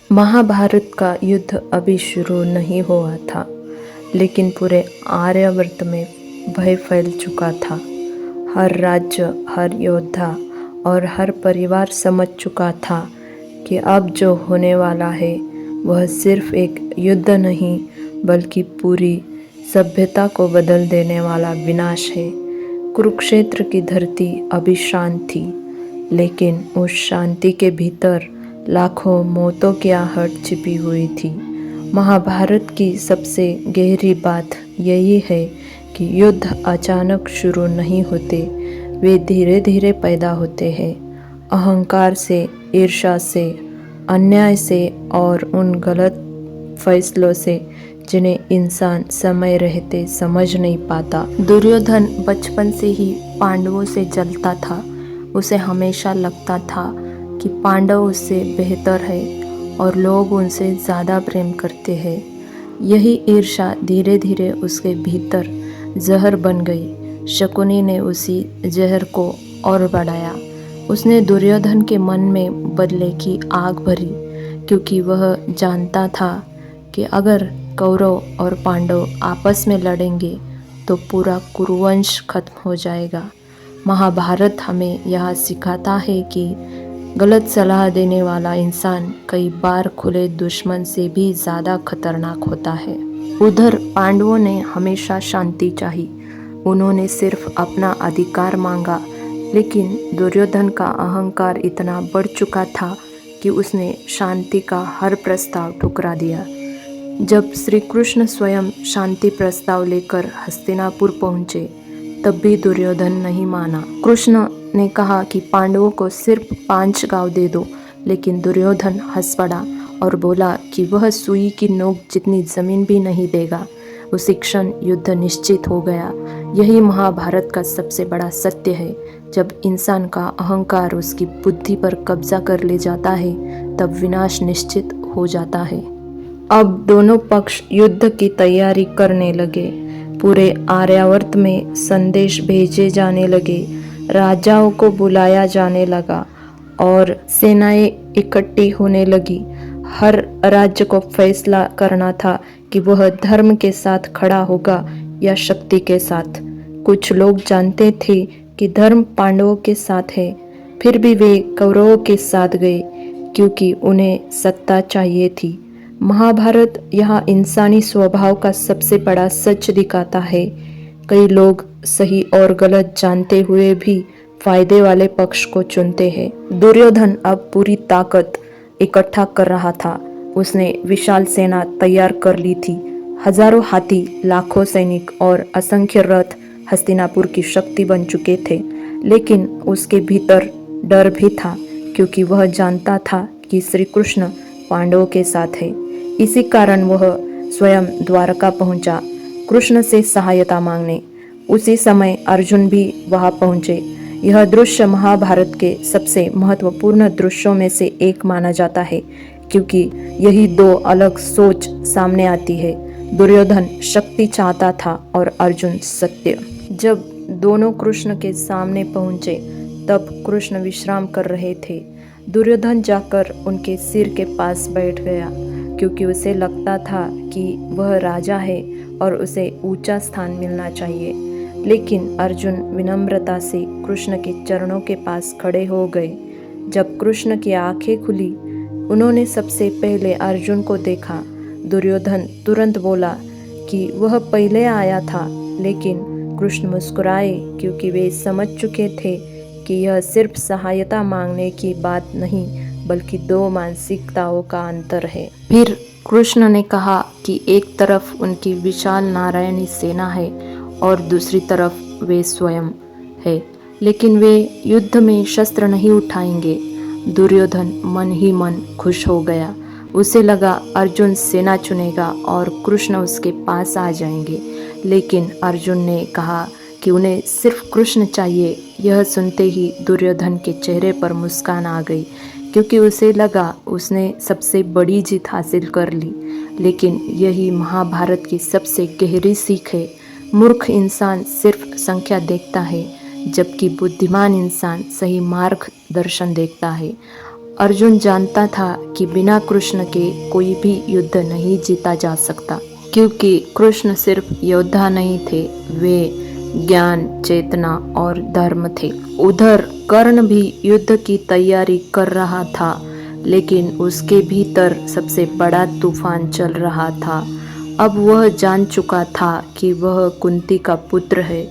महाभारत का युद्ध अभी शुरू नहीं हुआ था, लेकिन पूरे आर्यावर्त में भय फैल चुका था। हर राज्य, हर योद्धा और हर परिवार समझ चुका था कि अब जो होने वाला है वह सिर्फ एक युद्ध नहीं, बल्कि पूरी सभ्यता को बदल देने वाला विनाश है। कुरुक्षेत्र की धरती अभी शांत थी, लेकिन उस शांति के भीतर लाखों मौतों की आहट छिपी हुई थी। महाभारत की सबसे गहरी बात यही है कि युद्ध अचानक शुरू नहीं होते, वे धीरे धीरे पैदा होते हैं। अहंकार से, ईर्ष्या से, अन्याय से और उन गलत फैसलों से जिन्हें इंसान समय रहते समझ नहीं पाता। दुर्योधन बचपन से ही पांडवों से जलता था। उसे हमेशा लगता था कि पांडव उससे बेहतर है और लोग उनसे ज़्यादा प्रेम करते हैं। यही ईर्ष्या धीरे धीरे उसके भीतर जहर बन गई। शकुनी ने उसी जहर को और बढ़ाया। उसने दुर्योधन के मन में बदले की आग भरी, क्योंकि वह जानता था कि अगर कौरव और पांडव आपस में लड़ेंगे तो पूरा कुरुवंश खत्म हो जाएगा। महाभारत हमें यह सिखाता है कि गलत सलाह देने वाला इंसान कई बार खुले दुश्मन से भी ज़्यादा खतरनाक होता है। उधर पांडवों ने हमेशा शांति चाही। उन्होंने सिर्फ अपना अधिकार मांगा, लेकिन दुर्योधन का अहंकार इतना बढ़ चुका था कि उसने शांति का हर प्रस्ताव ठुकरा दिया। जब श्री कृष्ण स्वयं शांति प्रस्ताव लेकर हस्तिनापुर पहुँचे, तब भी दुर्योधन नहीं माना। कृष्ण ने कहा कि पांडवों को सिर्फ 5 गांव दे दो, लेकिन दुर्योधन हंस पड़ा और बोला कि वह सुई की नोक जितनी जमीन भी नहीं देगा। उसी क्षण युद्ध निश्चित हो गया। यही महाभारत का सबसे बड़ा सत्य है। जब इंसान का अहंकार उसकी बुद्धि पर कब्जा कर ले जाता है, तब विनाश निश्चित हो जाता है। अब दोनों पक्ष युद्ध की तैयारी करने लगे। पूरे आर्यावर्त में संदेश भेजे जाने लगे, राजाओं को बुलाया जाने लगा और सेनाएं इकट्ठी होने लगी। हर राज्य को फैसला करना था कि वह धर्म के साथ खड़ा होगा या शक्ति के साथ। कुछ लोग जानते थे कि धर्म पांडवों के साथ है, फिर भी वे कौरवों के साथ गए, क्योंकि उन्हें सत्ता चाहिए थी। महाभारत यहाँ इंसानी स्वभाव का सबसे बड़ा सच दिखाता है। कई लोग सही और गलत जानते हुए भी फायदे वाले पक्ष को चुनते हैं। दुर्योधन अब पूरी ताकत इकट्ठा कर रहा था। उसने विशाल सेना तैयार कर ली थी। हजारों हाथी, लाखों सैनिक और असंख्य रथ हस्तिनापुर की शक्ति बन चुके थे। लेकिन उसके भीतर डर भी था, क्योंकि वह जानता था कि श्री कृष्ण पांडवों के साथ है। इसी कारण वह स्वयं द्वारका पहुंचा कृष्ण से सहायता मांगने। उसी समय अर्जुन भी वहां पहुंचे। यह दृश्य महाभारत के सबसे महत्वपूर्ण दृश्यों में से एक माना जाता है, क्योंकि यही दो अलग सोच सामने आती है। दुर्योधन शक्ति चाहता था और अर्जुन सत्य। जब दोनों कृष्ण के सामने पहुंचे, तब कृष्ण विश्राम कर रहे थे। दुर्योधन जाकर उनके सिर के पास बैठ गया, क्योंकि उसे लगता था कि वह राजा है और उसे ऊंचा स्थान मिलना चाहिए। लेकिन अर्जुन विनम्रता से कृष्ण के चरणों के पास खड़े हो गए। जब कृष्ण की आंखें खुली, उन्होंने सबसे पहले अर्जुन को देखा। दुर्योधन तुरंत बोला कि वह पहले आया था, लेकिन कृष्ण मुस्कुराए, क्योंकि वे समझ चुके थे कि यह सिर्फ सहायता मांगने की बात नहीं, बल्कि दो मानसिकताओं का अंतर है। फिर कृष्ण ने कहा कि एक तरफ उनकी विशाल नारायणी सेना है और दूसरी तरफ वे स्वयं है, लेकिन वे युद्ध में शस्त्र नहीं उठाएंगे। दुर्योधन मन ही मन खुश हो गया। उसे लगा अर्जुन सेना चुनेगा और कृष्ण उसके पास आ जाएंगे। लेकिन अर्जुन ने कहा कि उन्हें सिर्फ कृष्ण चाहिए। यह सुनते ही दुर्योधन के चेहरे पर मुस्कान आ गई, क्योंकि उसे लगा उसने सबसे बड़ी जीत हासिल कर ली। लेकिन यही महाभारत की सबसे गहरी सीख है। मूर्ख इंसान सिर्फ संख्या देखता है, जबकि बुद्धिमान इंसान सही मार्गदर्शन देखता है। अर्जुन जानता था कि बिना कृष्ण के कोई भी युद्ध नहीं जीता जा सकता, क्योंकि कृष्ण सिर्फ योद्धा नहीं थे, वे ज्ञान, चेतना और धर्म थे। उधर कर्ण भी युद्ध की तैयारी कर रहा था, लेकिन उसके भीतर सबसे बड़ा तूफान चल रहा था। अब वह जान चुका था कि वह कुंती का पुत्र है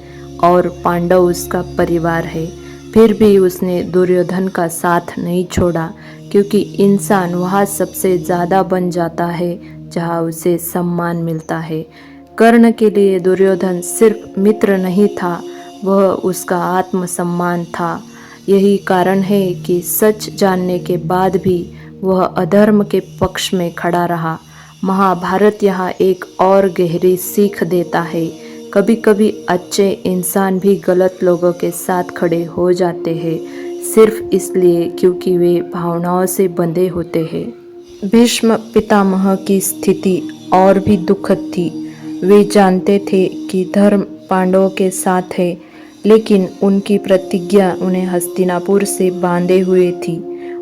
और पांडव उसका परिवार है। फिर भी उसने दुर्योधन का साथ नहीं छोड़ा, क्योंकि इंसान वहाँ सबसे ज़्यादा बन जाता है जहाँ उसे सम्मान मिलता है। कर्ण के लिए दुर्योधन सिर्फ मित्र नहीं था, वह उसका आत्मसम्मान था। यही कारण है कि सच जानने के बाद भी वह अधर्म के पक्ष में खड़ा रहा। महाभारत यहाँ एक और गहरी सीख देता है। कभी कभी अच्छे इंसान भी गलत लोगों के साथ खड़े हो जाते हैं, सिर्फ इसलिए क्योंकि वे भावनाओं से बंधे होते हैं। भीष्म पितामह की स्थिति और भी दुखद थी। वे जानते थे कि धर्म पांडवों के साथ है, लेकिन उनकी प्रतिज्ञा उन्हें हस्तिनापुर से बांधे हुए थी।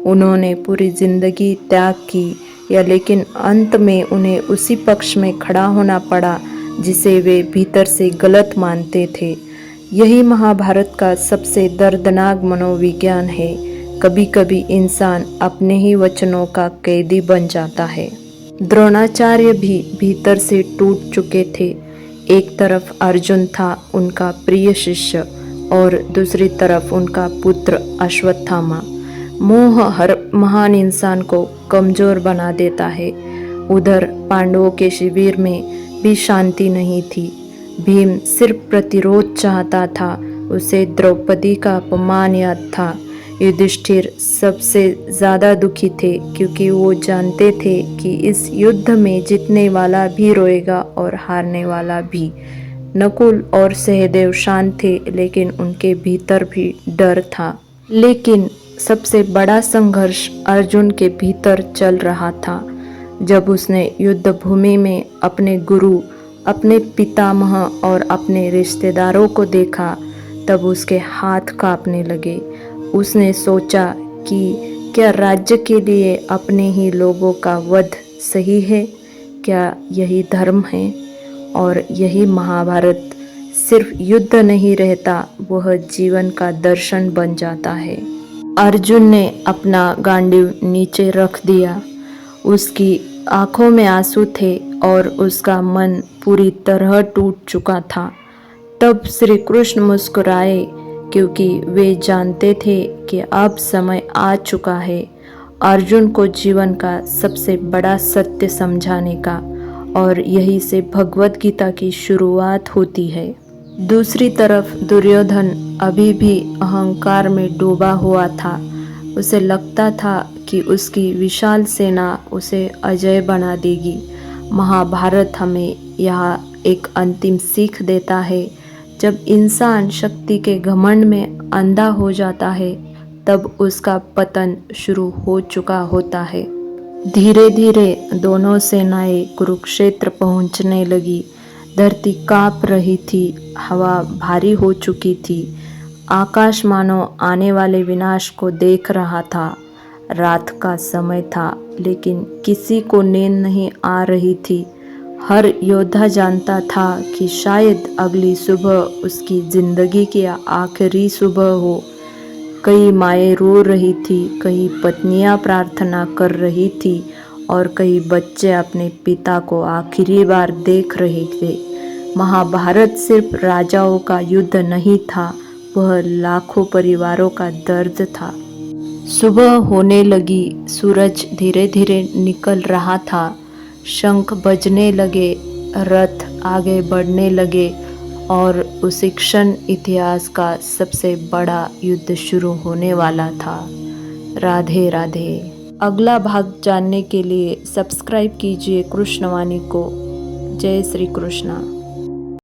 उन्होंने पूरी जिंदगी त्याग की, लेकिन अंत में उन्हें उसी पक्ष में खड़ा होना पड़ा जिसे वे भीतर से गलत मानते थे। यही महाभारत का सबसे दर्दनाक मनोविज्ञान है। कभी कभी इंसान अपने ही वचनों का कैदी बन जाता है। द्रोणाचार्य भी भीतर से टूट चुके थे। एक तरफ अर्जुन था, उनका प्रिय शिष्य, और दूसरी तरफ उनका पुत्र अश्वत्थामा। मोह हर महान इंसान को कमजोर बना देता है। उधर पांडवों के शिविर में भी शांति नहीं थी। भीम सिर्फ प्रतिरोध चाहता था, उसे द्रौपदी का अपमान याद था। युधिष्ठिर सबसे ज़्यादा दुखी थे, क्योंकि वो जानते थे कि इस युद्ध में जीतने वाला भी रोएगा और हारने वाला भी। नकुल और सहदेव शांत थे, लेकिन उनके भीतर भी डर था। लेकिन सबसे बड़ा संघर्ष अर्जुन के भीतर चल रहा था। जब उसने युद्ध भूमि में अपने गुरु, अपने पितामह और अपने रिश्तेदारों को देखा, तब उसके हाथ कांपने लगे। उसने सोचा कि क्या राज्य के लिए अपने ही लोगों का वध सही है? क्या यही धर्म है? और यही महाभारत सिर्फ युद्ध नहीं रहता, वह जीवन का दर्शन बन जाता है। अर्जुन ने अपना गांडीव नीचे रख दिया। उसकी आंखों में आंसू थे और उसका मन पूरी तरह टूट चुका था। तब श्री कृष्ण मुस्कुराए, क्योंकि वे जानते थे कि अब समय आ चुका है अर्जुन को जीवन का सबसे बड़ा सत्य समझाने का, और यही से भगवत गीता की शुरुआत होती है। दूसरी तरफ दुर्योधन अभी भी अहंकार में डूबा हुआ था। उसे लगता था कि उसकी विशाल सेना उसे अजय बना देगी। महाभारत हमें यहाँ एक अंतिम सीख देता है, जब इंसान शक्ति के घमंड में अंधा हो जाता है, तब उसका पतन शुरू हो चुका होता है। धीरे धीरे दोनों सेनाएं कुरुक्षेत्र पहुंचने लगी। धरती कांप रही थी, हवा भारी हो चुकी थी। आकाश मानो आने वाले विनाश को देख रहा था। रात का समय था, लेकिन किसी को नींद नहीं आ रही थी। हर योद्धा जानता था कि शायद अगली सुबह उसकी जिंदगी की आखिरी सुबह हो। कई माएँ रो रही थी, कई पत्नियां प्रार्थना कर रही थी, और कई बच्चे अपने पिता को आखिरी बार देख रहे थे। महाभारत सिर्फ राजाओं का युद्ध नहीं था, वह लाखों परिवारों का दर्द था। सुबह होने लगी, सूरज धीरे धीरे निकल रहा था, शंख बजने लगे, रथ आगे बढ़ने लगे, और उसी क्षण इतिहास का सबसे बड़ा युद्ध शुरू होने वाला था। राधे राधे। अगला भाग जानने के लिए सब्सक्राइब कीजिए कृष्णवाणी को। जय श्री कृष्णा।